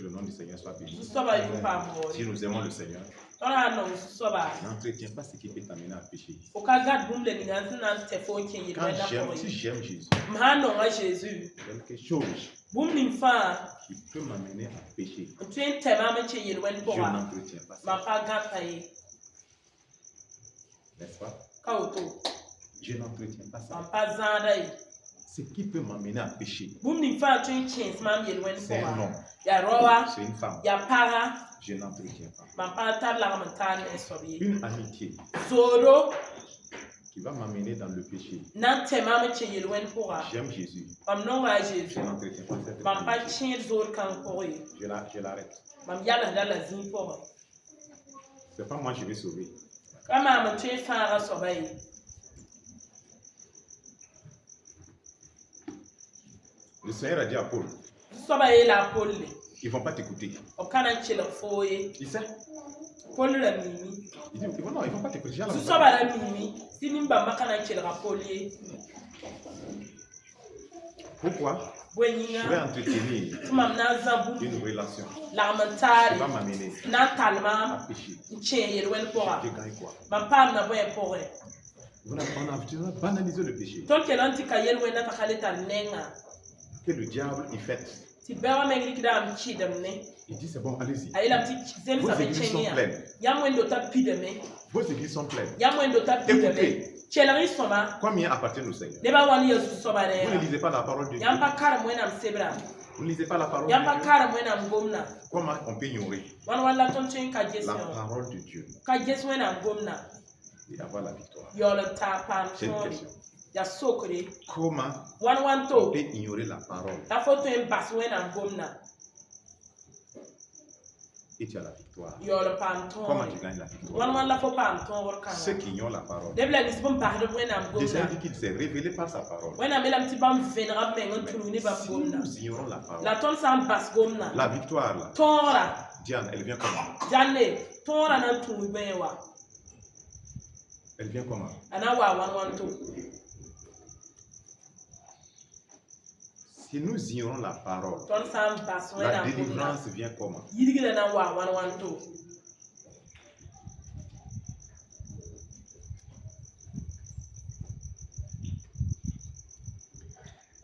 Que le nom du Seigneur soit béni. Amen. Si nous aimons le Seigneur, n'entretient pas ce qui peut t'amener à pécher. Si j'aime Jésus, quelque chose qui peut m'amener à pécher, je n'entretiens pas ça. N'est-ce pas? Je n'entretiens pas ça. Ce qui peut m'amener à pécher, c'est un homme, c'est une femme. Je n'entretiens pas. Une amitié qui va m'amener dans le péché. J'aime Jésus. Je n'entretiens pas cette amitié. Je l'arrête. C'est pas moi je vais sauver. Le Seigneur a dit à Paul, ils ne vont pas t'écouter. Il sait. Il dit, non, ils ne vont pas t'écouter. Pourquoi? Je vais entretenir une relation qui va m'amener à pécher. Je gagne quoi? On a banalisé le péché. Que le diable y fait. Il dit c'est bon, allez-y. Vos églises sont pleines. Vos églises sont pleines. Écoutez. Combien appartiennent au Seigneur? Vous ne lisez pas la parole de Dieu. Vous ne lisez pas la parole de Dieu. Comment on peut ignorer la parole de Dieu et avoir la victoire? C'est une question. Comment on peut ignorer la parole et tu as la victoire? Comment tu gagnes la victoire? Ceux qui ignorent la parole, Jésus dit qu'il s'est révélé par sa parole. Si nous ignorons la parole, la victoire là, Diane, elle vient comment? Elle vient comment? Si nous ignorons la parole, la délivrance vient comment?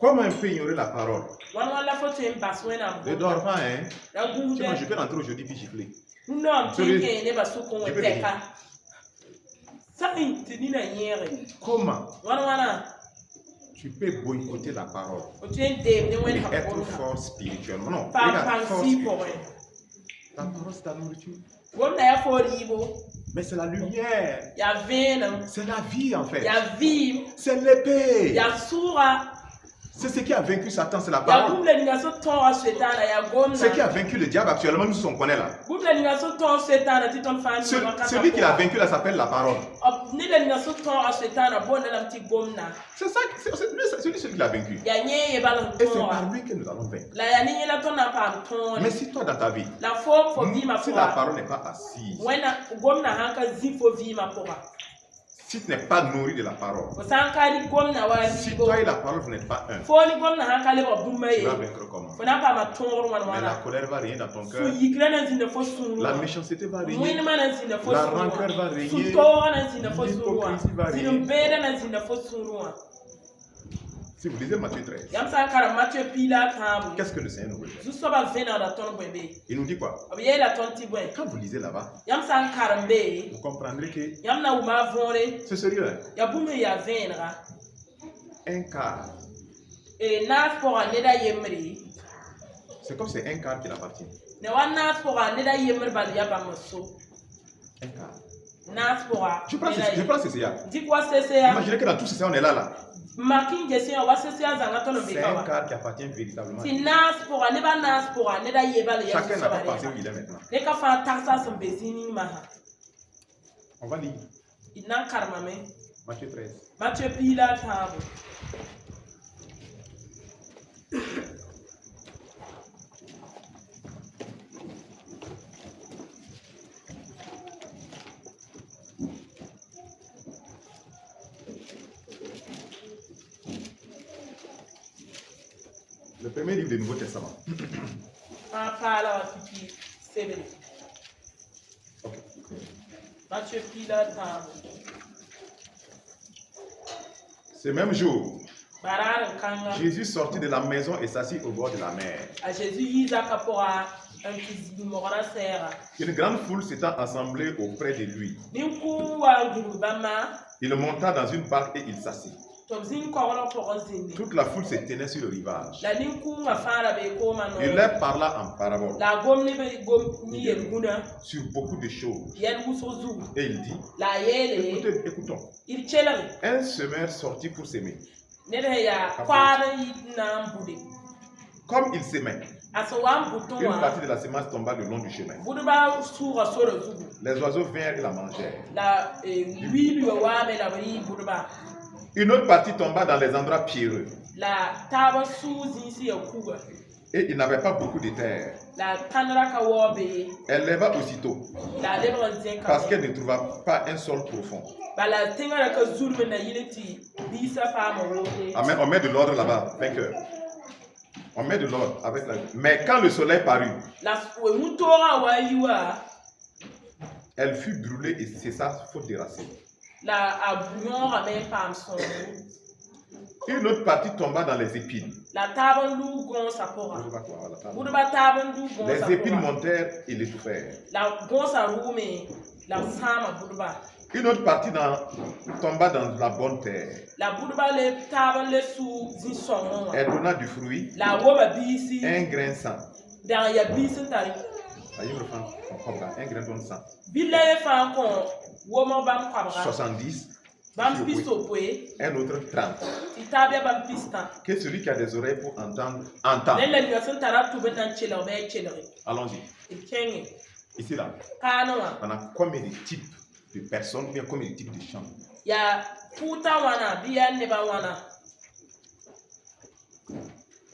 Comment on peut ignorer la parole? Ne dors pas, hein? Sinon, je peux rentrer aujourd'hui puis gifler. Comment tu peux boycotter la parole et être fort spirituellement? Non, regarde, fort spirituellement. La parole, c'est ta nourriture. Mais c'est la lumière. C'est la vie en fait. C'est l'épée. C'est ce qui a vaincu Satan, c'est la parole. Ce qui a vaincu le diable actuellement, nous on connaît là. Celui qui l'a vaincu là s'appelle la parole. C'est ça, c'est celui qui l'a vaincu. Et c'est par lui que nous allons vaincre. Mais si toi dans ta vie, si la parole n'est pas assise, si tu n'es pas nourri de la parole, si toi et la parole vous n'êtes pas un, tu vas vaincre comment? Mais la colère va régner dans ton cœur, la méchanceté va régner, la rancœur va régner, l'hypocrisie va régner. Si vous lisez Matthieu 13, qu'est-ce que le Seigneur nous veut? Il nous dit quoi? Quand vous lisez là-bas, vous comprendrez que c'est sérieux. Un quart. C'est comme c'est un quart qui l'appartient. Un quart. Je prends CCA. Imaginez que dans tout CCA, on est là. C'est un quart qui appartient véritablement. Chacun n'a pas pensé où il est maintenant. On va lire. Matthieu 13. Le premier livre du Nouveau Testament. Okay. Ce même jour, Jésus sortit de la maison et s'assit au bord de la mer. Une grande foule s'étant assemblée auprès de lui. Il monta dans une barque et il s'assit. Toute la foule se tenait sur le rivage. Il leur parla en parabole sur beaucoup de choses. Et il dit, écoutons. Un semeur sortit pour s'aimer. Comme il s'aimait, une partie de la semence tomba le long du chemin. Les oiseaux vinrent et la mangèrent. Une autre partie tomba dans les endroits pierreux. Et il n'avait pas beaucoup de terre. Elle leva aussitôt, parce qu'elle ne trouva pas un sol profond. Amen. On met de l'ordre là-bas, vainqueur. On met de l'ordre avec la... Mais quand le soleil parut, elle fut brûlée et cessa faute de racines. Une autre partie tomba dans les épines. Les épines montèrent et l'étouffèrent. Une autre partie tomba dans la bonne terre. Elle donna du fruit, un grain sans. Un grain donne 100. 70. Un autre 30. Que celui qui a des oreilles pour entendre, entend. Allons-y. Ici là, on a combien de types de personnes, bien combien de types de chants? Il y a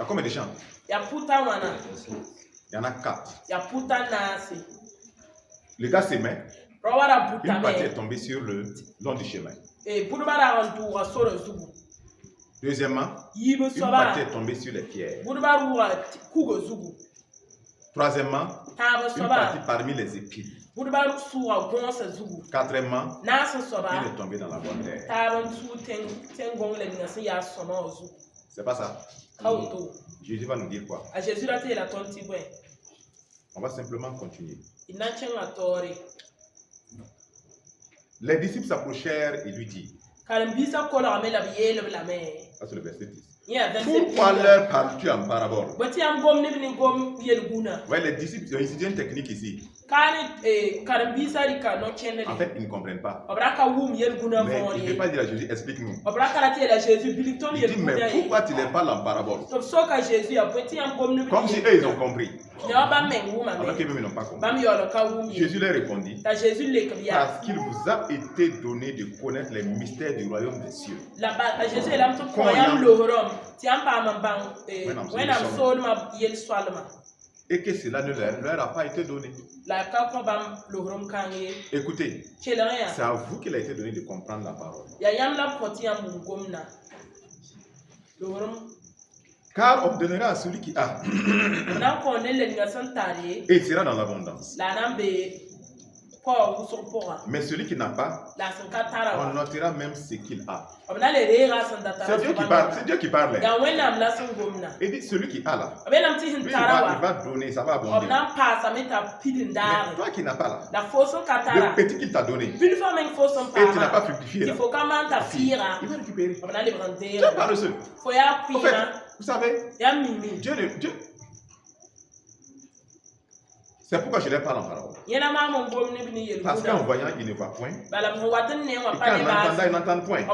combien de chants? Il y en a 4. Le gars s'aimait. Une partie est tombée sur le long du chemin. Deuxièmement, une partie est tombée sur les pierres. Troisièmement, une partie parmi les épines. Quatrièmement, il est tombé dans la bonne terre. C'est pas ça. Jésus va nous dire quoi? On va simplement continuer. Les disciples s'approchèrent et lui dirent. Ça c'est le verset 10. Pourquoi leur parles-tu en parabole? Ouais, les disciples, il y a une technique ici. En fait, ils ne comprennent pas. Mais il ne peut pas dire à Jésus, explique-nous. Il dit, mais pourquoi tu les parles en parabole? Comme si eux, ils ont compris. Alors qu'eux-mêmes, ils n'ont pas compris. Jésus leur répondit, parce qu'il vous a été donné de connaître les mystères du royaume des cieux. Et que cela ne leur a pas été donné. Écoutez, c'est à vous qu'il a été donné de comprendre la parole. Car on donnera à celui qui a, et il sera dans l'abondance. Mais celui qui n'a pas, on notera même ce qu'il a. C'est Dieu qui parle. C'est Dieu qui parle. Il dit celui qui a là, lui, il va donner, ça va abonder. Mais toi qui n'as pas là, le petit qu'il t'a donné, et tu n'as pas fructifié là, il va récupérer. Dieu parle seul. En fait, vous savez, Dieu c'est pourquoi je leur parle en parole. Parce qu'en voyant, il ne voit point. Et qu'en entendant, il n'entend point.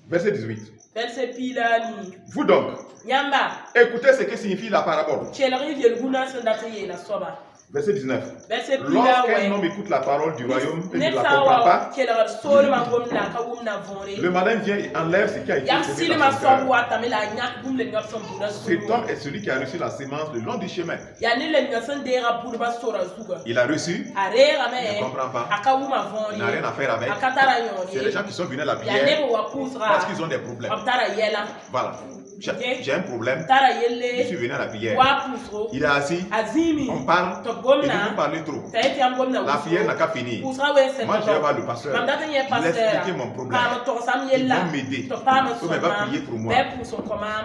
Verset 18. Vous donc, écoutez ce que signifie la parabole. Verset 19. Lorsqu'un homme écoute la parole du royaume et ne la comprend pas, le malin vient et enlève ce qui a été trouvé dans son cœur. Cet homme est celui qui a reçu la sémence le long du chemin. Il a reçu, il ne comprend pas, il n'a rien à faire avec. C'est les gens qui sont venus à la prière parce qu'ils ont des problèmes. Voilà. J'ai un problème, je suis venu à la prière. Il est assis, on parle, et vous parlez trop. La prière n'a qu'à finir. Moi, je vais voir le pasteur. Il laisse expliquer mon problème. Il va m'aider. Il va prier pour moi.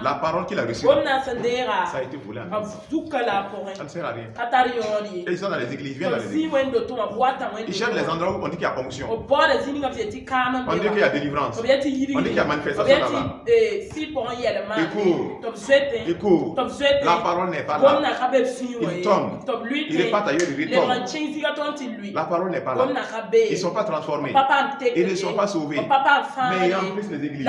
La parole qu'il a reçue, ça a été volé en nous. Ça ne sert à rien. Et ils sont dans les églises, ils viennent dans les églises. Ils cherchent les endroits où on dit qu'il y a onction. On dit qu'il y a délivrance. On dit qu'il y a manifestation là-bas. Écoute, la parole n'est pas là. Il tombe. Il n'est pas taillé, il retombe. La parole n'est pas là. Ils ne sont pas transformés. Ils ne sont pas sauvés. Mais en plus les églises.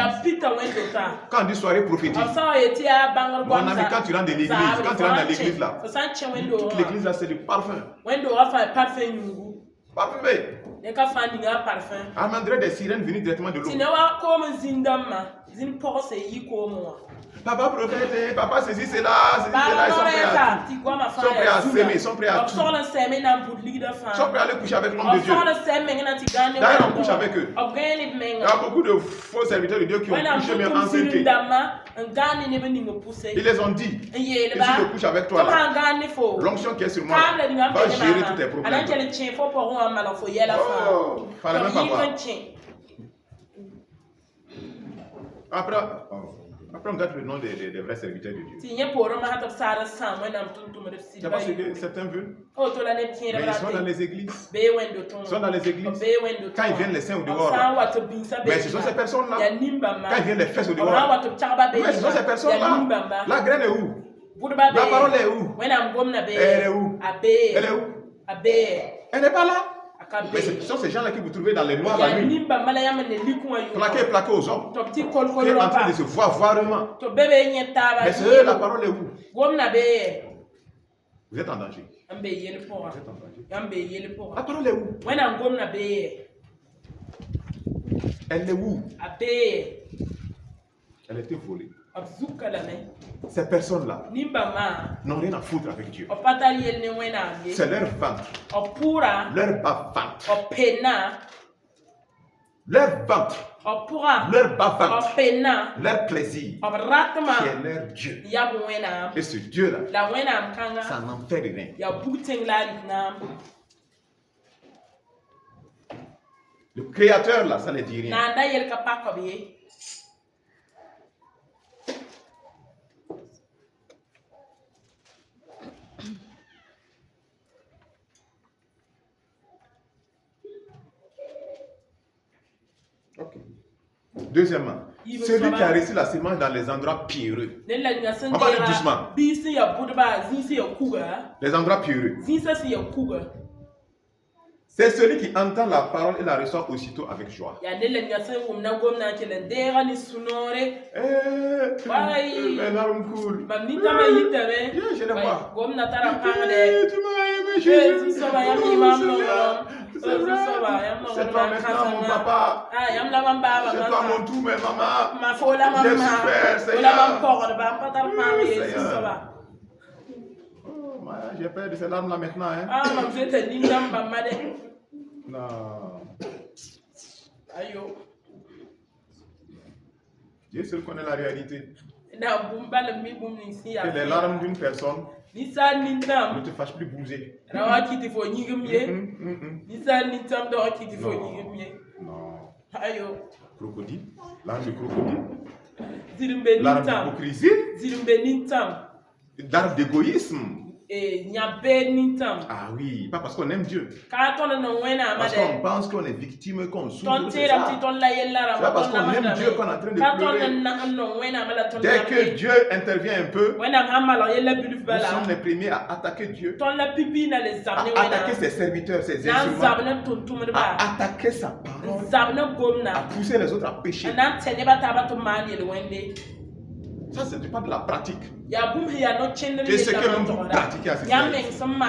Quand on dit soirée prophétique, mon ami, quand tu rentres dans l'église, quand tu rentres dans l'église là, toute l'église là c'est du parfum. Parfumé. On dirait des sirènes venues directement de l'eau. Papa prophète, papa ceci, c'est là, ils sont prêts à tout. Ils sont prêts à s'aimer, ils sont prêts à tout. Ils sont prêts à aller coucher avec l'homme de Dieu. D'ailleurs, on couche avec eux. Il y a beaucoup de faux serviteurs de Dieu qui ont couché mais enceintés. Ils les ont dit, que si je couche avec toi là, l'onction qui est sur moi va gérer tous tes problèmes. Oh, il fallait même pas voir. Après, on garde le nom des vrais serviteurs de Dieu. Il y a parce que certains veulent. Mais ils sont dans les églises. Ils sont dans les églises. Quand ils viennent les saints au dehors. Mais ce sont ces personnes-là. Quand ils viennent les fesses au dehors. Mais ce sont ces personnes-là. La graine est où? La parole est où? Elle est où? Elle est où? Elle n'est pas là. Mais ce sont ces gens-là que vous trouvez dans les noirs la nuit. Plaqués aux hommes. Qui est en train de se voir voirement. Mais c'est la parole est où? Vous êtes en danger. Vous êtes en danger. La parole est où? Elle est où? Elle a été volée. Ces personnes-là n'ont rien à foutre avec Dieu. C'est leur ventre, leur bas-ventre, leur ventre, leur bas-ventre, leur plaisir, qui est leur Dieu. Et ce Dieu-là, ça n'en fait rien. Le Créateur, là, ça ne dit rien. Ok. Deuxièmement, celui qui a reçu la sémence dans les endroits pierreux. On va dire doucement. Les endroits pierreux. C'est celui qui entend la parole et la reçoit aussitôt avec joie. Les larmes coulent. Je les vois. Tu m'as aimé, Jésus. C'est toi maintenant, mon papa. C'est toi mon tout, mais maman. J'ai souffert, Seigneur. Oh, j'ai peur de ces larmes là maintenant. Hein? Non. Dieu seul connaît la réalité. Que les larmes d'une personne ne te fassent plus bouger. Non. Crocodile, larme de crocodile, larme d'hypocrisie, larme d'égoïsme. Ah oui, pas parce qu'on aime Dieu. Parce qu'on pense qu'on est victime, qu'on souffre. C'est pas parce qu'on aime Dieu qu'on est en train de pleurer. Dès que Dieu intervient un peu, nous sommes les premiers à attaquer Dieu, à attaquer ses serviteurs, ses instruments, à attaquer sa parole, à pousser les autres à pécher. Ça, ce n'est pas de la pratique. C'est ce que l'on doit pratiquer à ce moment.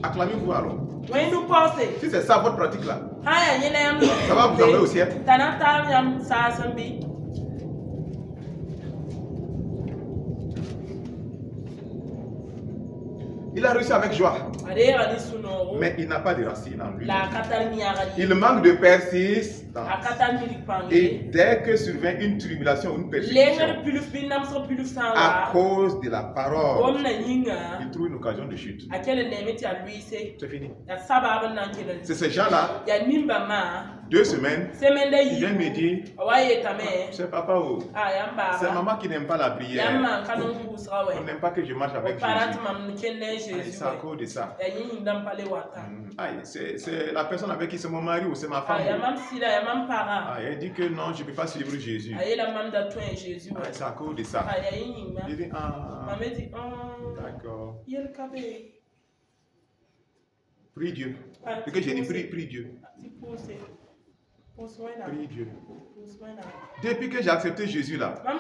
Acclamez-vous alors. Si c'est ça votre pratique là, ça va vous emmener au ciel. Il a réussi avec joie, mais il n'a pas de racines en lui. Il manque de persistance. Et dès que survient une tribulation, une persécution, à cause de la parole, il trouve une occasion de chute. C'est fini. C'est ces gens-là, 2 semaines, ils viennent me dire, c'est papa ou c'est maman qui n'aime pas la prière. On n'aime pas que je marche avec Jésus. C'est à cause de ça. C'est la personne avec qui c'est mon mari ou c'est ma femme. Elle dit que non, je ne peux pas suivre Jésus. C'est à cause de ça. Il dit, d'accord. Prie Dieu. Ce que j'ai dit, prie Dieu. Prie Dieu. Depuis que j'ai accepté Jésus là, on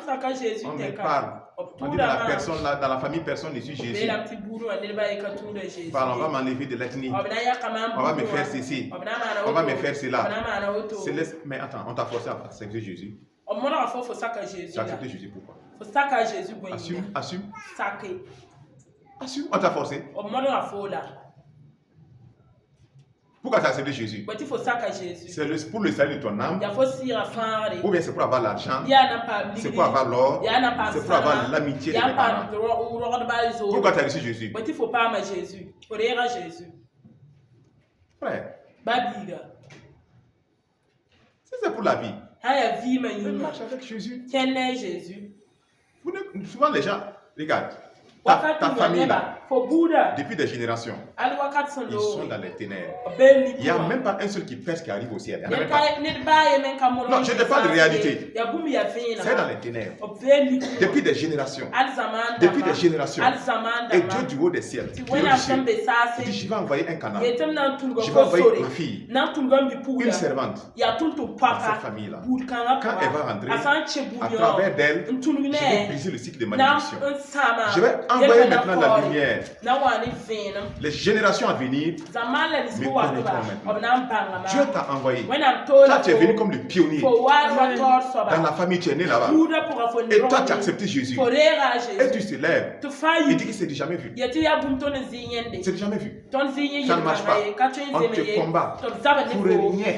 me parle. On dit dans la personne là, dans la famille, personne ne suit Jésus. On va m'enlever de l'ethnie. On va me faire ceci. On va me faire cela. Mais attends, on t'a forcé à accepter Jésus. Tu as accepté Jésus pourquoi? Assume. Assume. On t'a forcé. Pourquoi tu as accepté Jésus? C'est pour le salut de ton âme, ou bien c'est pour avoir l'argent, c'est pour avoir l'or, c'est pour avoir l'amitié de tes parents. Pourquoi tu as reçu Jésus? Frère, si c'est pour la vie, marche avec Jésus. Souvent les gens, regarde, ta famille là, depuis des générations, ils sont dans les ténèbres. Il n'y a même pas un seul qui pèse qui arrive au ciel. Non, je ne parle de réalité. C'est dans les ténèbres. Depuis des générations. Depuis des générations. Et Dieu du haut des ciels, il dit, je vais envoyer un canal. Je vais envoyer ma fille, une servante, dans cette famille-là. Quand elle va rentrer, à travers d'elle, je vais briser le cycle de malédiction. Je vais envoyer maintenant la lumière. Les générations à venir me connaîtront maintenant. Dieu t'a envoyé. Toi, tu es venu comme le pionnier. Dans la famille, tu es né là-bas. Et toi, tu as accepté Jésus. Et tu te lèves. Il dit que c'est jamais vu. C'est jamais vu. Ça ne marche pas. On te combat pour rien.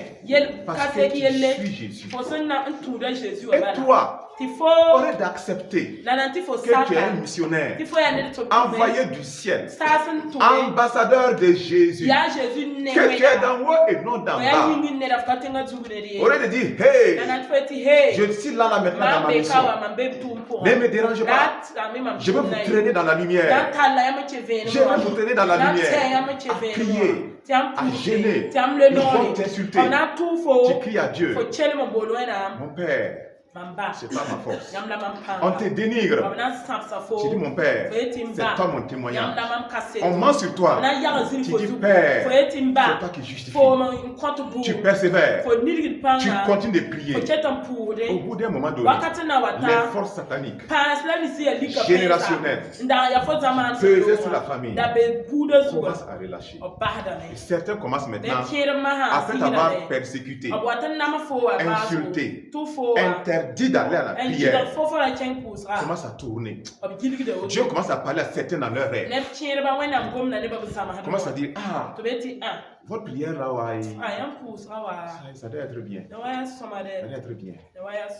Parce que tu suis Jésus. Et toi, au lieu d'accepter que tu es un missionnaire, envoyé du ciel, ambassadeur de Jésus, que tu es d'en haut et non d'en bas. Au lieu de dire, hey, je suis là maintenant dans ma mission, ne me dérange pas, je veux vous traîner dans la lumière, je veux vous traîner dans la lumière, à crier, à gêner, ils vont t'insulter, tu cries à Dieu, mon Père, c'est pas ma force. On te dénigre. Tu dis mon Père, c'est toi mon témoignage. On ment sur toi. Tu dis Père, c'est toi qui justifie. Tu persévères. Tu continues de prier. Au bout d'un moment donné, les forces sataniques générationnelles pesées sur la famille commencent à relâcher. Et certains commencent maintenant, après avoir persécuté, insulté, interdit d'aller à la prière, commence à tourner. Dieu commence à parler à certains dans leur rêve. Commence à dire, votre prière là, ça doit être bien. Ça doit être bien.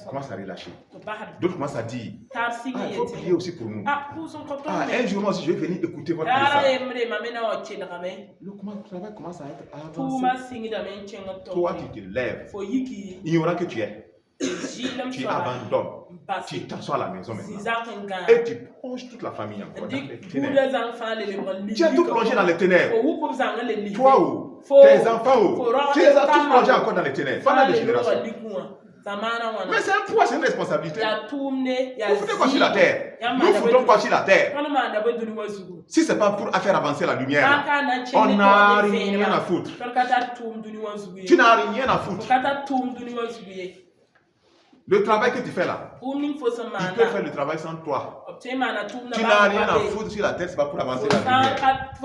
Commence à relâcher. D'autres commencent à dire, il faut prier aussi pour nous. Un jour moi aussi je vais venir écouter votre message. Le travail commence à être avancé. Toi tu te lèves, ignorant que tu es. Tu abandonnes, tu t'assois à la maison maintenant et tu plonges toute la famille encore dans les ténèbres. Tu as tout plongé dans les ténèbres. Toi ou tes enfants ou tu les as tous plongés encore dans les ténèbres pendant des générations. Mais c'est un poids, c'est une responsabilité. Vous foutez quoi sur la terre? Nous foutons quoi sur la terre? Si ce n'est pas pour faire avancer la lumière, on n'a rien à foutre. Tu n'as rien à foutre. Le travail que tu fais là, il peut faire le travail sans toi. Tu n'as rien à foutre sur la tête, c'est pas pour avancer la lumière. Tu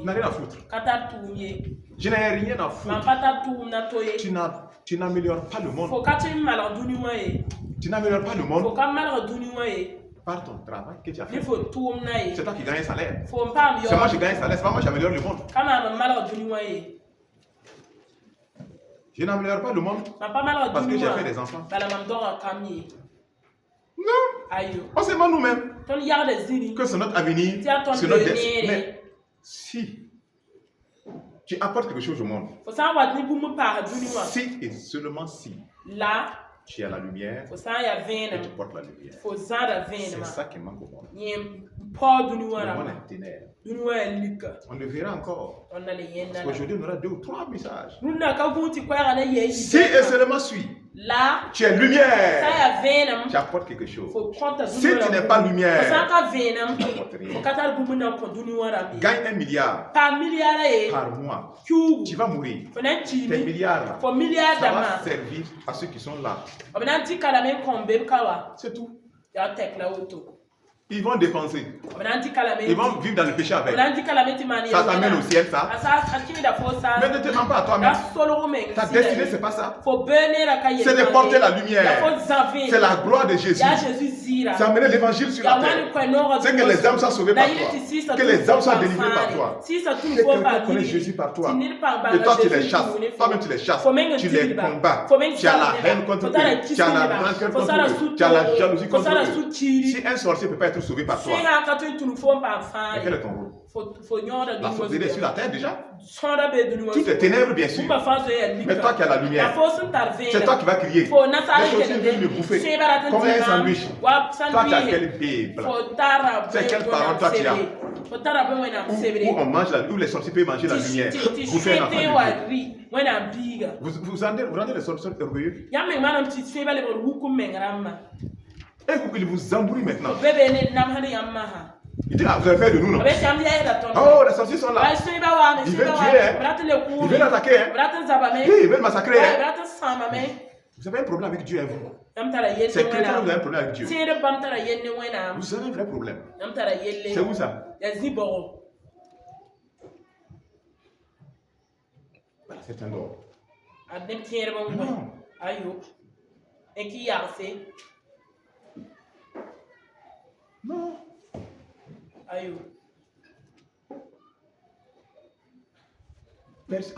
n'as rien à foutre. Je n'ai rien à foutre. Tu n'améliores pas le monde. Tu n'améliores pas le monde par ton travail que tu as fait. C'est toi qui gagnes un salaire. C'est moi qui gagne un salaire, c'est pas moi qui améliore le monde. Je n'améliore pas le monde parce que j'ai fait des enfants. Non. On sait pas nous-mêmes que c'est notre avenir, c'est notre destin. Mais si tu apportes quelque chose au monde, si et seulement si tu as la lumière et tu portes la lumière. C'est ça qui manque au monde. Le monde est ténèbres. On le verra encore. Parce qu'aujourd'hui, on aura 2 ou 3 messages. Si et seulement si tu es lumière, tu apportes quelque chose. Si tu n'es pas lumière, tu n'apportes rien. Gagne 1 milliard par mois. Tu vas mourir. Tes milliards là, ça va servir à ceux qui sont là. C'est tout. Ils vont dépenser. Ils vont vivre dans le péché avec. Ça t'amène au ciel, ça. Mais ne te mens pas à toi-même. Ta destinée, c'est pas ça. C'est de porter la lumière. C'est la gloire de Jésus. C'est amener l'évangile sur la terre. C'est que les âmes soient sauvées par toi. Que les âmes soient délivrées par toi. Que quelqu'un connaisse Jésus par toi. Et toi, tu les chasses. Toi-même, tu les chasses. Tu les combats. Tu as la haine contre eux. Tu as la rancœur contre eux. Tu as la jalousie contre eux. Si un sorcier ne peut pas être sauvé par toi, mais quel est ton rôle? La sorcellerie est sur la terre déjà. Tout est ténèbres, bien sûr. Mais toi qui as la lumière, c'est toi qui vas crier. Les sorciers viennent me bouffer comme un sandwich. Toi, tu as quelle Bible? C'est quelle parole toi tu as? Où on mange où les sorciers peuvent manger la lumière. Vous faites un enfant de Dieu. Vous rendez les sorciers orgueilleux. Et il vous embrouille maintenant. Il dit, vous avez peur de nous, non? Oh, les sorciers sont là. Ils veulent tuer, hein? Ils veulent attaquer, hein? Ils veulent massacrer, hein? Vous avez un problème avec Dieu, hein, vous? C'est chrétien, vous avez un problème avec Dieu. Vous avez un vrai problème. C'est où ça? Voilà, c'est un d'or. Non. Non. À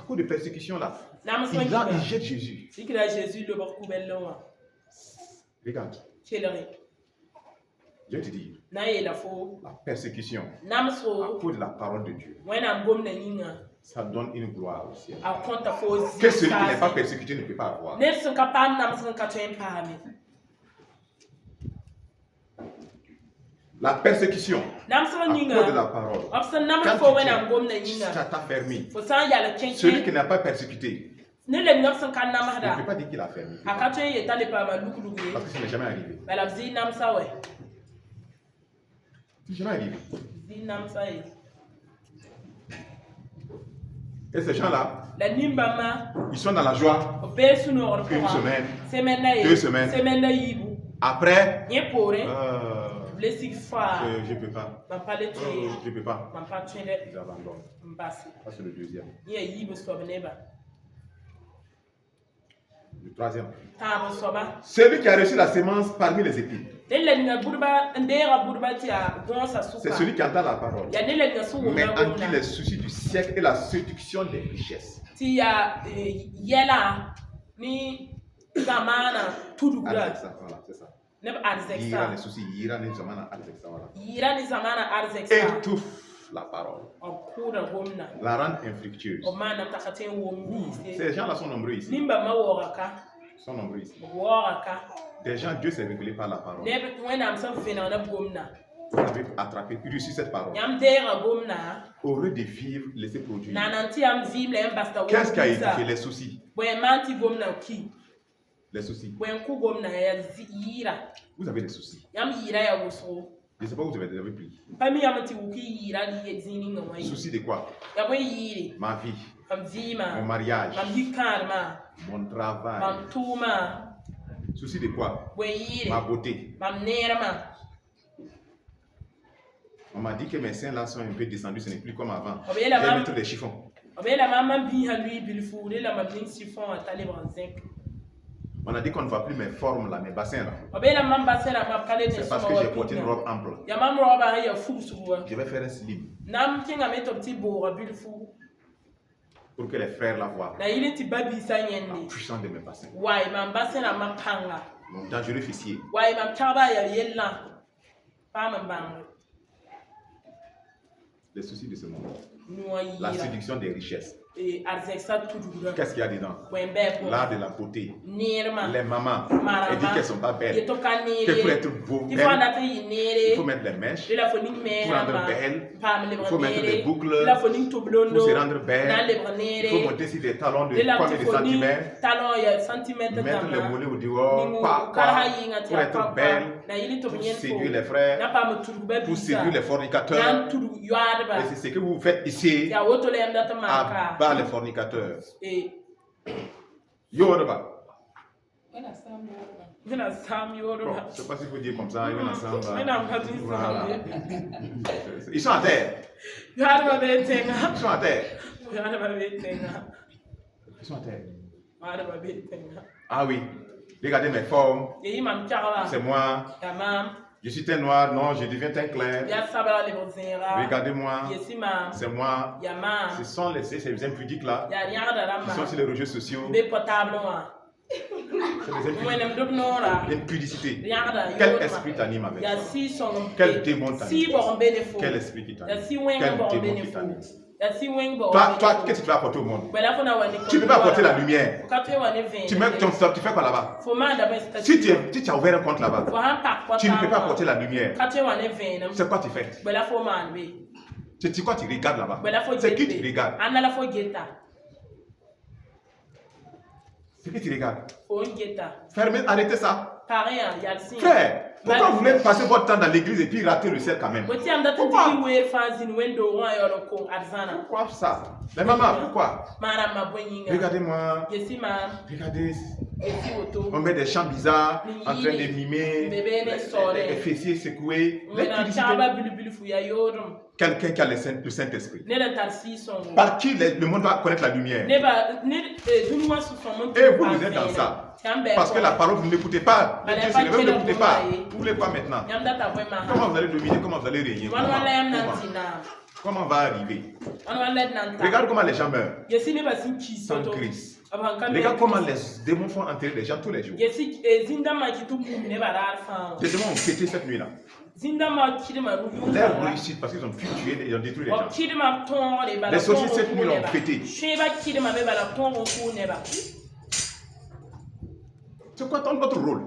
cause de persécution là, il jette Jésus. Regarde. Je vais te dire, la persécution à cause de la parole de Dieu, ça donne une gloire au ciel que celui qui n'est pas persécuté ne peut pas avoir. La persécution à cause de la parole. Quand ça t'a fermé. Celui qui n'a pas persécuté ne peut pas dire qu'il a fermé. Parce que ce n'est jamais arrivé. C'est jamais arrivé. Et ces gens-là, ils sont dans la joie. Une semaine, 2 semaines. Après, je peux pas. Je peux pas. J'abandonne. Ça, c'est le deuxième. Le troisième. Celui qui a reçu la sémence parmi les épis. C'est celui qui entend la parole. Mais en qui les soucis du siècle et la séduction des richesses. Voilà, c'est ça. Étouffe la parole, la rend infructueuse. Ces gens-là sont nombreux ici. Des gens, Dieu s'est révélé par la parole. Vous avez attrapé, reçu cette parole. Au lieu de vivre, laissez produire. Qu'est-ce qui a édifié les soucis? Les soucis. Vous avez des soucis. Je ne sais pas où vous avez pris. Souci de quoi? Ma vie, mon mariage, mon travail. Souci de quoi? Ma beauté. On m'a dit que mes seins là sont un peu descendus, ce n'est plus comme avant. J'ai mis tous les chiffons. On a dit qu'on ne voit plus mes formes là, mes bassins là. C'est parce que j'ai porté une robe ample. Je vais faire un slim. Pour que les frères la voient. La puissance de mes bassins. Mon dangereux fessier. Les soucis de ce monde. La séduction des richesses. Qu'est-ce qu'il y a dedans? L'art de la beauté. Les mamans, elles disent qu'elles ne sont pas belles. Que pour être beau, il faut mettre les mèches. Pour rendre belle, il faut mettre des boucles. Pour se rendre belle, il faut monter sur des talons de combien de centimètres. Mettre les mollets au dehors. Pour être belle, pour séduire les frères, pour séduire les fornicateurs. Et c'est ce que vous faites ici. À les fornicateurs. Yoruba. Bon, je ne sais pas s'il faut dire comme ça. Voilà. Ils sont à terre. Ils sont à terre. Ils sont à terre. Ah oui. Regardez mes formes. C'est moi. Je suis teint noir, non, je deviens teint clair. Regardez-moi, c'est moi. Ce sont ces impudiques là qui sont sur les réseaux sociaux. C'est des impudicité. Quel esprit t'anime avec ça? Quel démon t'anime? Quel esprit qui t'anime? Quel démon qui t'anime? Toi, qu'est-ce que tu vas apporter au monde? Tu ne peux pas apporter la lumière. Tu mets ton stop, tu fais quoi là-bas? Si tu as ouvert un compte là-bas, tu ne peux pas apporter la lumière. C'est quoi tu fais? C'est quoi tu regardes là-bas? C'est qui tu regardes? C'est qui tu regardes? Fermez, arrêtez ça. Frère, pourquoi vous même passer votre temps dans l'église et puis rater le ciel quand même? Pourquoi ça? Mais maman, pourquoi? Regardez-moi. Regardez. On met des chants bizarres en train de mimer, les fessiers secoués. Quelqu'un qui a le Saint-Esprit. Par qui le monde va connaître la lumière? Et vous êtes dans ça. Parce que la parole, vous n'écoutez pas. Le Dieu, vous n'écoutez pas. Vous voulez quoi maintenant? Comment vous allez dominer? Comment vous allez régner? Comment on va arriver? Regarde comment les gens meurent. Sans Christ. Regarde comment les démons font entrer les gens tous les jours. Les démons ont pété cette nuit-là. Leur réussite parce qu'ils ont pu tuer et ils ont détruit les gens. Les sorciers cette nuit l'ont pété. C'est quoi votre rôle?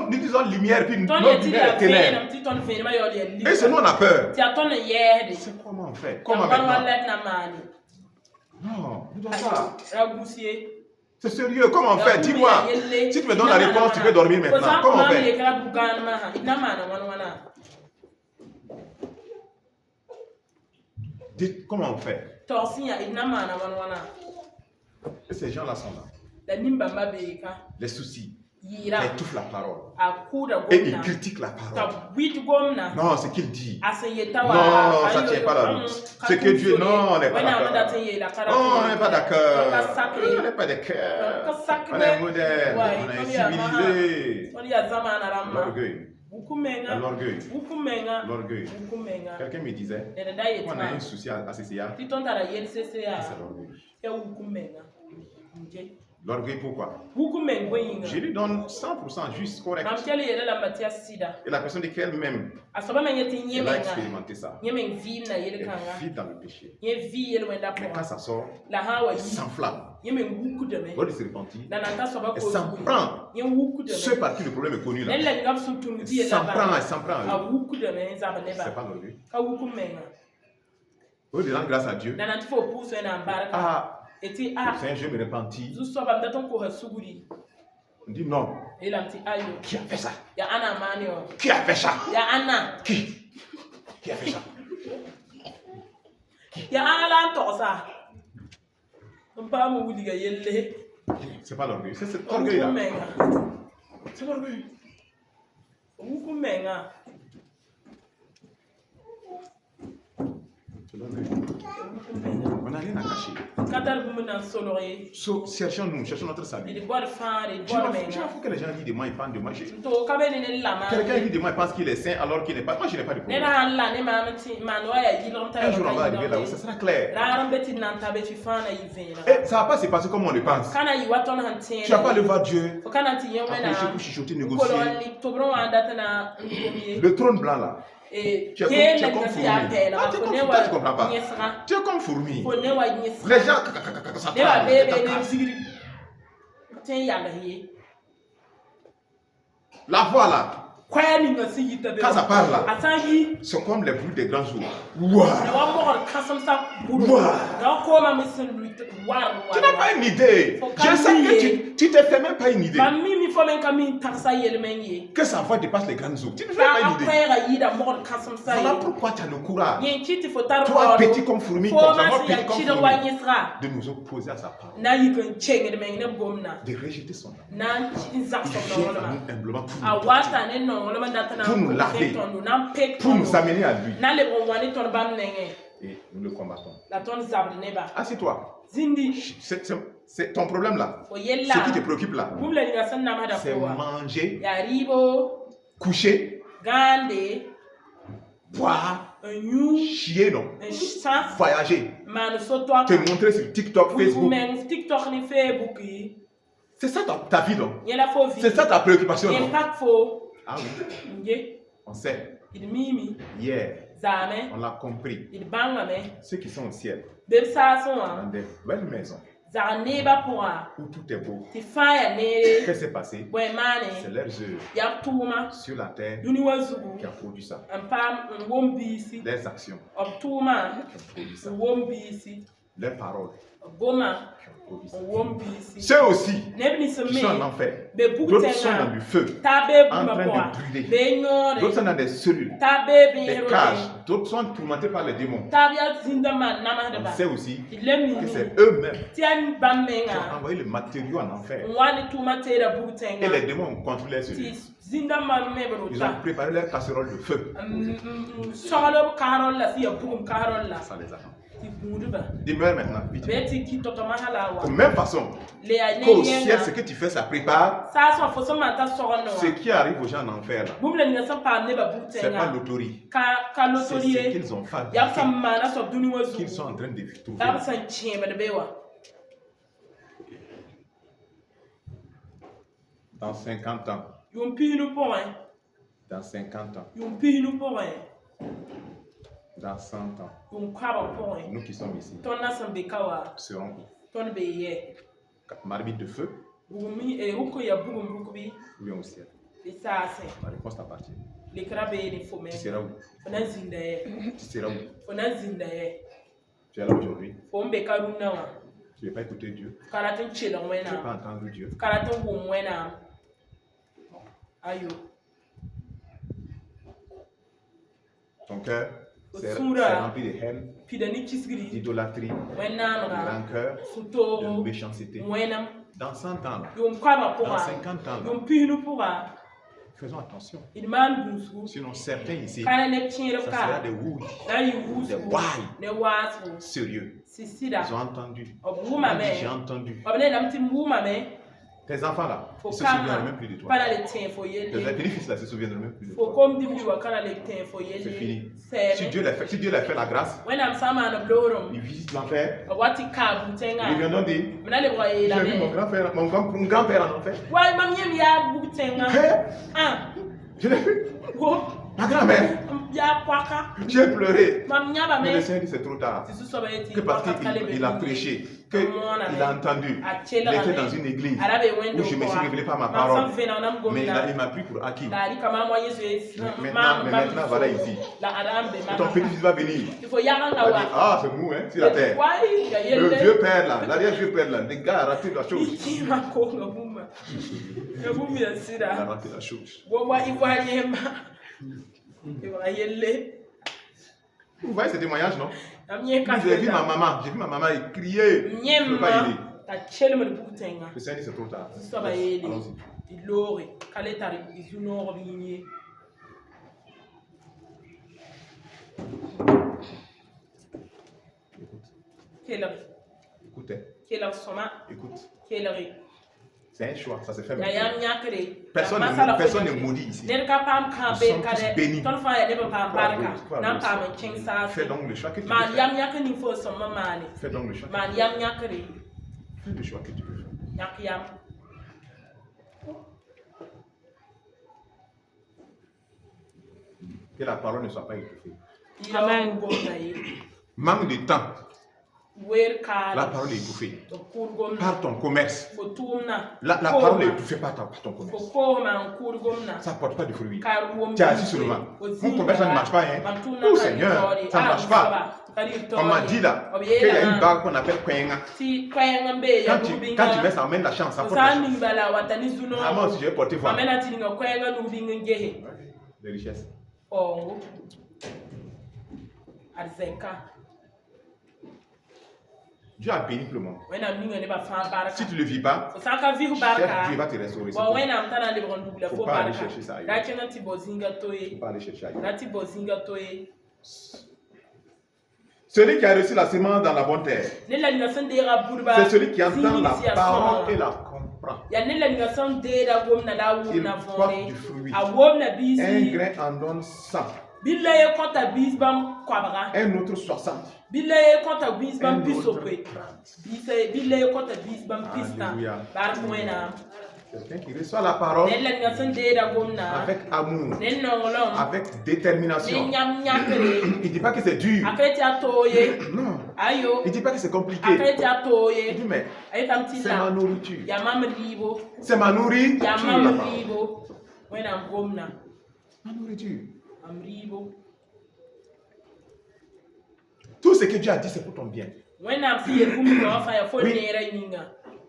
Nous disons lumière, puis notre lumière est ténèbres. Et c'est nous on a peur. C'est comment on fait? Comment maintenant? Non, ne dois pas. C'est sérieux, comment on fait? Dis-moi. Si tu me donnes la réponse, tu peux dormir maintenant. Comment on fait? Dites comment on fait? Et ces gens-là sont là. Les soucis. Ils étouffent la parole. Et ils critiquent la parole. Non, ce qu'il dit. Non, ça ne tient pas la route. Ce que Dieu, non, on n'est pas d'accord. Non, on n'est pas d'accord. On n'est pas d'accord. On est moderne, on est civilisé. L'orgueil. L'orgueil. Quelqu'un me disait, on a un souci à CCA. C'est l'orgueil. L'orgueil, pourquoi? Je lui donne 100% juste correct. Et la personne dit qu'elle-même, elle a expérimenté ça. Elle vit dans le péché. Mais quand ça sort, elle s'enflamme. Elle se repentit. Elle s'en prend. Ce par qui le problème est connu là. Elle s'en prend. C'est pas l'orgueil. Vous disant grâce à Dieu. Seigneur, je me repentis. On dit non. Qui a fait ça? Qui a fait ça? Qui a fait ça? Ya ala to ça. On pas mo wuli ga yelle. C'est pas l'orgueil, c'est cet orgueil là. C'est l'orgueil. Où menga. C'est l'orgueil. On n'a rien à cacher. So, cherchons notre salut. Je m'en fous que les gens disent de moi, ils parlent de moi. Quelqu'un dit de moi, il pense qu'il est saint alors qu'il n'est pas. Moi, je n'ai pas de problème. Un jour, on va arriver là où ça sera clair. Et ça ne va pas se passer comme on le pense. Tu ne vas pas aller voir Dieu. Approcher pour chuchoter, négocier. Le trône blanc là. Tu es comme fourmi. Tu comprends pas. Tu es comme fourmi. Les gens, ça la voix là. Quand ça parle là, c'est comme les bruits des grands jours. Wow. Tu n'as pas une idée. Je sais que tu te fais même pas une idée. Que sa voix dépasse les grandes eaux. Tu ne fais pas une idée. Voilà pourquoi tu as le courage. Toi, petit comme fourmi, comme ça, moi, petit comme fourmi, de nous opposer à sa parole. De rejeter son amour. Il vient à nous humblement pour nous laver, pour nous amener à lui. Et nous le combattons. Assieds-toi. C'est ton problème là. Ce qui te préoccupe là, c'est manger, coucher, boire, chier, non, voyager, te montrer sur TikTok, Facebook. C'est ça ta vie, non? C'est ça ta préoccupation, non? Ah oui. On sait. Hier, on l'a compris. Ceux qui sont au ciel, dans des belles maisons, où tout est beau. Qu'est-ce qui s'est passé? C'est leurs œuvres sur la terre qui a produit ça. Leurs actions qui ont produit ça. Leurs paroles qui ont produit ça. Ceux aussi qui sont en enfer, d'autres sont dans du feu, en train de brûler, d'autres sont dans des cellules, des cages, d'autres sont tourmentés par les démons. On sait aussi que c'est eux-mêmes qui ont envoyé le matériau en enfer. Et les démons ont contrôlé celui. Ils ont préparé leur casserole de feu. Ça les attend. Demeure maintenant, vite. De même façon qu'au ciel, ce que tu fais, ça prépare. Ce qui arrive aux gens en enfer, c'est pas l'autorité. C'est ce qu'ils ont fabriqué, qu'ils sont en train de trouver. Dans 50 ans. Dans 50 ans. Dans 100 ans, nous qui sommes ici serons marmite de feu ou bien au ciel. La réponse t'appartient. Tu seras où? Tu seras où? Tu es là aujourd'hui. Tu ne veux pas écouter Dieu. Tu ne veux pas entendre Dieu. Ton cœur c'est rempli de haine, d'idolâtrie, de rancœur, de méchanceté. Dans 100 ans, dans 50 ans, faisons attention. Sinon, certains ici, ça sera des rouges, des wailles sérieux. Ils ont entendu. J'ai entendu. Tes enfants là, ils se souviendront même plus de toi. Tes bénéfices là se souviendront même plus de toi. C'est fini. Si Dieu leur fait la grâce, ils visitent l'enfer. Ils viendront dire, j'ai vu mon grand-père en enfer. Je l'ai vu. Ma grand-mère, j'ai pleuré. Mais le Seigneur dit c'est trop tard. Que parce qu'il a prêché, qu'il a entendu, il était dans une église où je me suis révélé par ma parole. Mais il m'a pris pour acquis. Maintenant, voilà ici. Ton petit-fils va venir. Il va dire, ah, c'est mou, hein, sur la terre. Le vieux père là, l'arrière-vieux père là, le gars a raté la chose. Il a raté la chose. Vous voyez ce témoignage, non? J'ai vu ma maman crier. Je ne peux pas aider. Le Seigneur dit c'est trop tard. Allons-y. Écoutez. Écoute. C'est un choix, ça se fait maintenant. Personne n'est maudit ici. Nous sommes tous bénis. Fais donc le choix que tu veux faire. Fais donc le choix. Fais le choix que tu veux faire. Que la parole ne soit pas étouffée. Amen. Manque de temps. La parole est étouffée par ton commerce. La parole est étouffée par ton commerce. Ça ne porte pas de fruits. Tu es assis sur le banc. Mon commerce, ça ne marche pas. Hein? Oh Seigneur, ça ne marche pas. On m'a dit là qu'il y a une bague qu'on appelle Kwenga. Quand tu mets ça, amène la chance. Ça porte la chance. Vraiment, si je vais porter voir. Les richesses. Dieu a béni tout le monde. Si tu ne le vis pas, Dieu va te restaurer. Il ne faut pas aller chercher ça ailleurs. Il ne faut pas aller chercher ailleurs. Celui qui a reçu la semence dans la bonne terre, c'est celui qui entend la parole et la comprend. Il porte du fruit. Un grain en donne 100. Un autre 60. Un autre 30. Quelqu'un qui reçoit la parole avec amour, avec détermination. Il ne dit pas que c'est dur. Non. Il ne dit pas que c'est compliqué. Il dit mais c'est ma nourriture. C'est ma nourriture. Ma nourriture. Tout ce que Dieu a dit, c'est pour ton bien. Oui.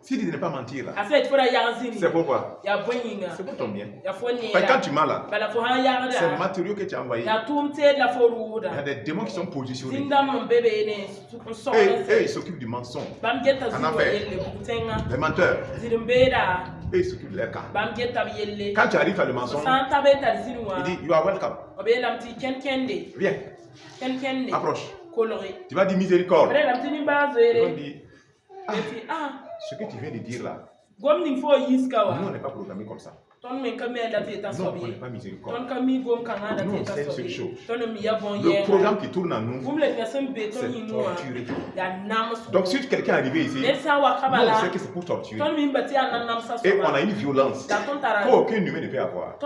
S'il dit de ne pas mentir là, c'est pourquoi? C'est pour ton bien. Quand tu mens là, c'est le matériau que tu as envoyé. Il y a des démons qui sont positionnés. Et ils s'occupent du mensonge. En affaire, les menteurs, et ils s'occupent de leur cas. Quand tu arrives à le mensonge, il dit you are welcome. Viens, approche. Tu vas dire miséricorde. Tu vas dire ce que tu viens de dire là, nous on n'est pas programmé comme ça. Non, on n'est pas miséricorde. Nous on sait une seule chose. Le programme qui tourne en nous, c'est torturer. Donc si quelqu'un est arrivé ici, nous on sait que c'est pour torturer. Et on a une violence qu'aucun humain ne peut avoir.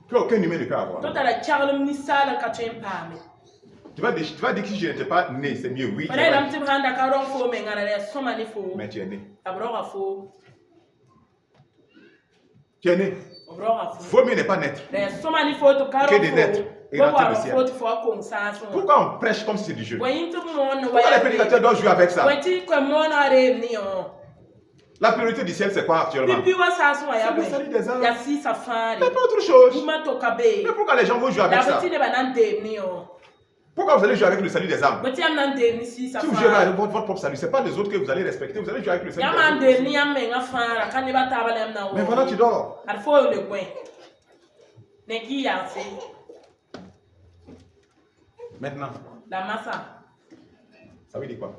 Qu'aucun humain ne peut avoir. Tu vas dire que si je n'étais pas né, c'est mieux, oui. Mais tu es né. Tu es né. Vaut mieux ne pas naître que de naître et rentrer le ciel. Pourquoi on prêche comme si c'est du jeu? Pourquoi les prédicateurs doivent jouer avec ça? La priorité du ciel, c'est quoi actuellement? C'est le salut des âmes. Mais pas autre chose. Mais pourquoi les gens vont jouer avec ça? Pourquoi vous allez jouer avec le salut des âmes? Si vous jouez avec votre propre salut, ce n'est pas les autres que vous allez respecter, vous allez jouer avec le salut des âmes. Mais voilà, tu dors. Maintenant, ça veut dire quoi?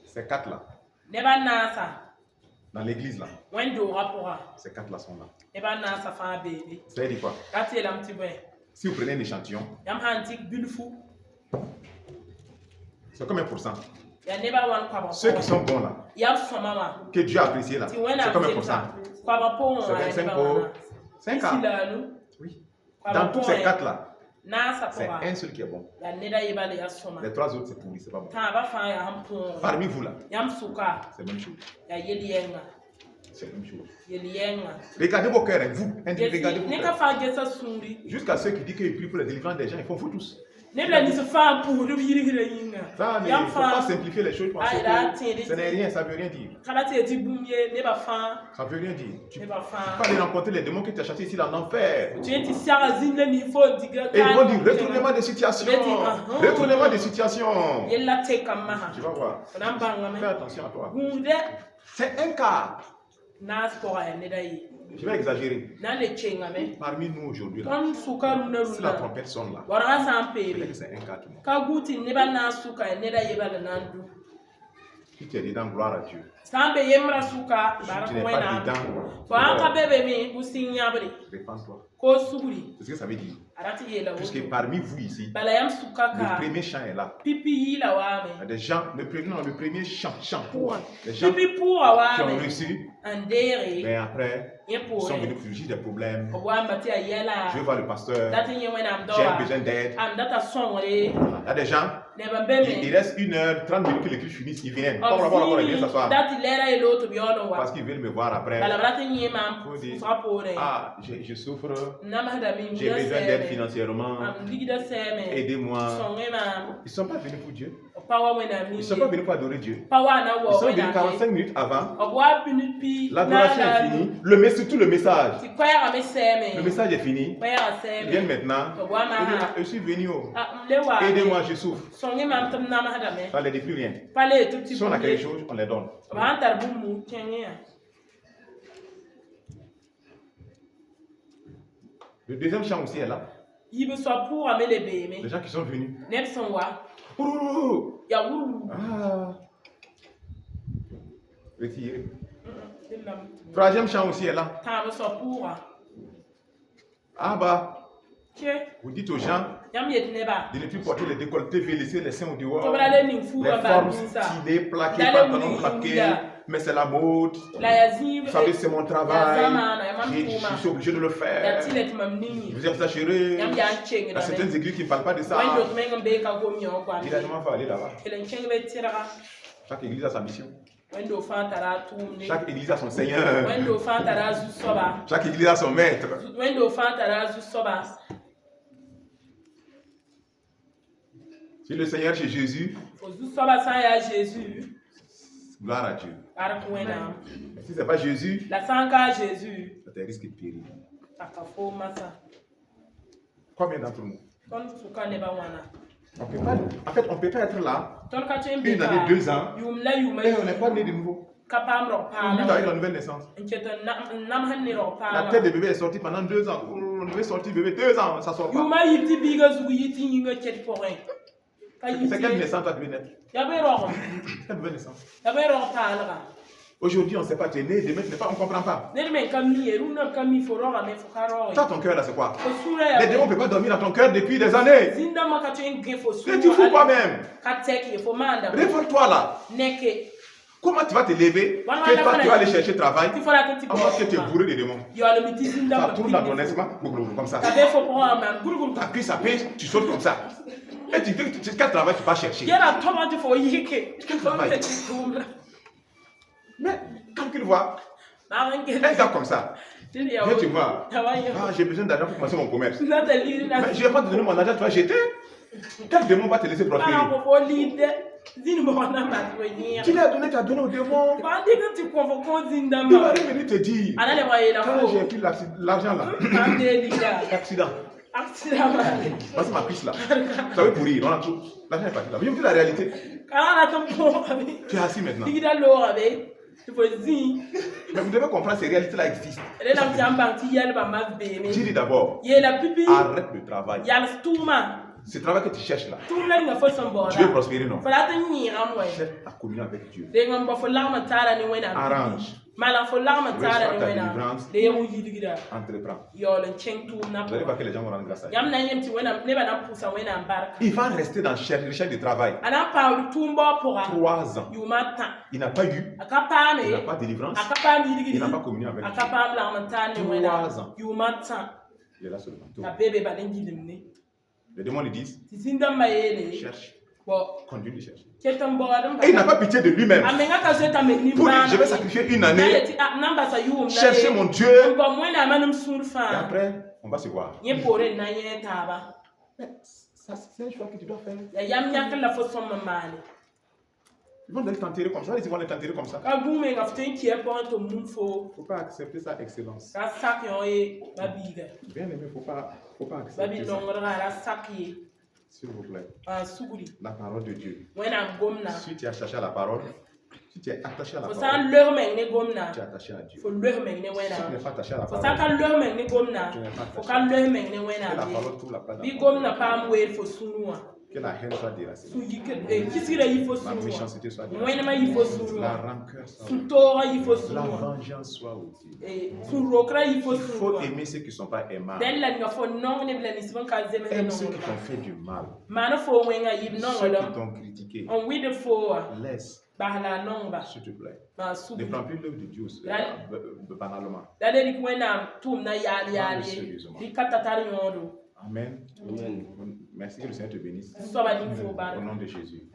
Ces quatre là, dans l'église là, ces quatre là sont là. Ça veut dire quoi? Si vous prenez un échantillon, c'est combien pour cent? Ceux qui sont bons là, que Dieu a apprécié là, c'est combien pour cent? C'est 25 pour 5 ans. Oui. Dans tous ces quatre là, c'est un seul qui est bon. Les trois autres c'est pourri, c'est pas bon. Parmi vous là, c'est la même chose. C'est la même chose. Regardez vos cœurs, vous. Regardez vos cœurs. Jusqu'à ceux qui disent qu'ils prient pour les délivrances des gens, ils font vous tous. Ça, mais il ne faut pas simplifier les choses parce que ce n'est rien, ça ne veut rien dire. Ça ne veut rien dire. Tu peux aller rencontrer les démons qui t'ont chassé ici dans l'enfer. Et ils vont dire retournement des situations. Retournement des situations. Tu vas voir. Fais attention à toi. C'est un cas. Je vais exagérer. Parmi nous aujourd'hui, si la trompette sonne là, peut-être que c'est un cas tout le monde. Si tu es dedans, gloire à Dieu. Si tu n'es pas dedans, répands-toi. C'est ce que ça veut dire. Puisque parmi vous ici, le premier chant est là. Il y a des gens, le premier chant, les gens qui ont reçu, mais après, ils sont venus pour juger des problèmes. Je veux voir le pasteur, j'ai besoin d'aide. Il y a des gens, il reste 1 heure, 30 minutes que le culte finisse, ils viennent. Ils s'asseoir. Parce qu'ils veulent me voir après. Ah, je souffre. J'ai besoin d'aide financièrement. Aidez-moi. Ils ne sont pas venus pour Dieu. Ils ne sont pas venus pour adorer Dieu. Ils sont venus 45 minutes avant. L'adoration est finie. Surtout le message. Le message est fini. Ils viennent maintenant. Je suis venu. Aidez-moi, je souffre. Ça ne leur dit plus rien. Si on a quelque chose, on les donne. Le deuxième chant aussi est là. Les gens qui sont venus. Retirez. Troisième chant aussi est là. Ah bah. Vous dites aux gens de ne plus porter les décolletés, laisser les seins au dehors. Les formes stylées, plaquées, pantalons plaqués. Mais c'est la mode. Vous savez, c'est mon travail. Je suis obligé de le faire. Vous exagérez. Il y a certaines églises qui ne parlent pas de ça. Il a demandé à aller là-bas. Chaque église a sa mission. Chaque église a son Seigneur. Chaque église a son maître. Si le Seigneur c'est Jésus, gloire à Dieu. Si ce n'est pas Jésus, ça te risque de périr. Combien d'entre nous? On ne peut pas être là 1 année, 2 ans, et on n'est pas né de nouveau. On vit avec la nouvelle naissance. La tête de bébé est sortie pendant 2 ans. On devait sortir bébé 2 ans, ça ne sort pas. C'est quelle naissance tu as devenu naître? Quelle nouvelle naissance? Aujourd'hui, on ne sait pas, tu es né, demain, tu n'es pas, on ne comprend pas. Toi, ton cœur là, c'est quoi? Les démons ne peuvent pas dormir dans ton cœur depuis des années. Et tu fous pas même. Révole-toi là. Comment tu vas te lever? Que toi, tu vas aller chercher travail. Alors que tu es bourré de démons. Ça tourne dans ton esprit, comme ça. Ta cuisse, ça pèse, tu sautes comme ça. Et tu dis, quel travail tu vas chercher? Quel travail? Mais quand tu le vois, un gars comme ça, viens tu vois, j'ai besoin d'argent pour commencer mon commerce. Mais je ne vais pas te donner mon argent, tu vas jeter. Quel démon va te laisser prospérer? Tu l'as donné, tu as donné au démon. Il va venir te dire, quand j'ai pris l'argent là, accident. Voici ma piste là. Ça veut pourrir, on a tout. L'argent est parti là. Mais je vous dis la réalité. Tu es assis maintenant. Mais vous devez comprendre ces réalités-là existent. Dis-lui d'abord, arrête le travail. Ce travail que tu cherches là, tu veux prospérer, non? Cherche à communier avec Dieu. Arrange. Reçois ta délivrance. Entreprends. Vous allez voir que les gens vont rendre grâce à Dieu. Il va rester dans le recherche de travail 3 ans. Il n'a pas eu. Il n'a pas de délivrance. Il n'a pas communié avec Dieu. 3 ans. Il est là seulement. Les démons lui disent, cherche. Conduis le cherche. Et il n'a pas pitié de lui-même. Pour dire, je vais sacrifier 1 année. Chercher mon Dieu. Et après, on va se voir. C'est un choix que tu dois faire. Ils vont t'enterrer comme ça, ils vont t'enterrer comme ça. Il ne faut pas accepter sa excellence. Bien aimé, il ne faut pas accepter ça. S'il vous plaît. La parole de Dieu. Si tu as cherché à la parole, si tu es attaché à la parole, tu es attaché à Dieu. Si tu n'es pas attaché à la parole, tu n'es pas attaché à Dieu. Que la parole trouve la place dans ton cœur. Que la haine soit déracinée. La méchanceté soit déracinée. La rancœur soit ôtée. La vengeance soit ôtée. Il faut aimer ceux qui ne sont pas aimables. Aime ceux qui t'ont fait du mal. Ceux qui t'ont critiqué. Laisse. S'il te plaît. Ne prends plus l'œuvre de Dieu banalement. Amen. Amen. Merci que le Seigneur te bénisse. Au nom de Jésus.